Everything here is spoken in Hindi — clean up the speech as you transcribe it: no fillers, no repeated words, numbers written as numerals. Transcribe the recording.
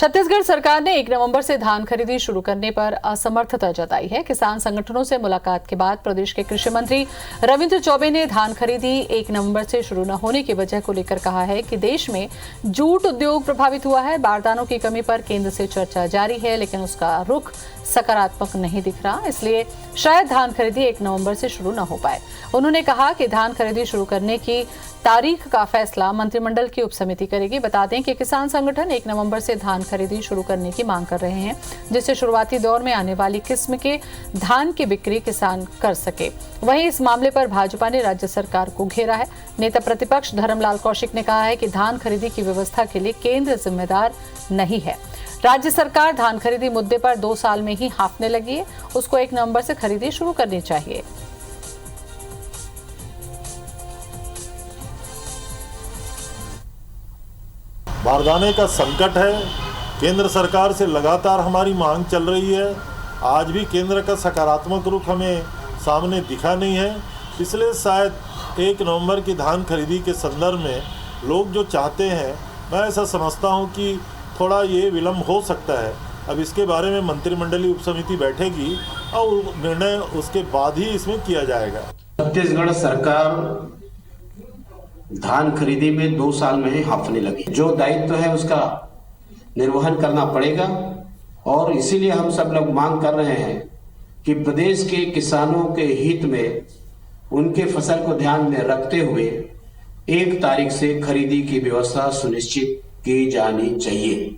छत्तीसगढ़ सरकार ने 1 नवंबर से धान खरीदी शुरू करने पर असमर्थता जताई है। किसान संगठनों से मुलाकात के बाद प्रदेश के कृषि मंत्री रविंद्र चौबे ने धान खरीदी 1 नवंबर से शुरू न होने की वजह को लेकर कहा है कि देश में जूट उद्योग प्रभावित हुआ है। बारदानों की कमी पर केंद्र से चर्चा जारी है, लेकिन उसका रुख सकारात्मक नहीं दिख रहा, इसलिए शायद धान खरीदी 1 नवंबर से शुरू न हो पाए। उन्होंने कहा कि धान खरीदी शुरू करने की तारीख का फैसला मंत्रिमंडल की उपसमिति करेगी। बता दें कि किसान संगठन 1 नवंबर से धान खरीदी शुरू करने की मांग कर रहे हैं, जिससे शुरुआती दौर में आने वाली किस्म के धान की बिक्री किसान कर सके। वहीं इस मामले पर भाजपा ने राज्य सरकार को घेरा है। नेता प्रतिपक्ष धर्मलाल कौशिक ने कहा है कि धान खरीदी की व्यवस्था के लिए केंद्र जिम्मेदार नहीं है। राज्य सरकार धान खरीदी मुद्दे पर 2 साल में ही हांफने लगी है, उसको 1 नवंबर से खरीदी शुरू करनी चाहिए। बारदाने का संकट है। केंद्र सरकार से लगातार हमारी मांग चल रही है। आज भी केंद्र का सकारात्मक रुख हमें सामने दिखा नहीं है, इसलिए शायद 1 नवंबर की धान खरीदी के संदर्भ में लोग जो चाहते हैं, मैं ऐसा समझता हूं कि थोड़ा ये विलम्ब हो सकता है। अब इसके बारे में मंत्रिमंडलीय उपसमिति बैठेगी और निर्णय उसके बाद ही इसमें किया जाएगा। छत्तीसगढ़ सरकार धान खरीदी में 2 साल में ही हांफने लगी। जो दायित्व है उसका निर्वहन करना पड़ेगा और इसीलिए हम सब लोग मांग कर रहे हैं कि प्रदेश के किसानों के हित में उनके फसल को ध्यान में रखते हुए 1 तारीख से खरीदी की व्यवस्था सुनिश्चित की जानी चाहिए।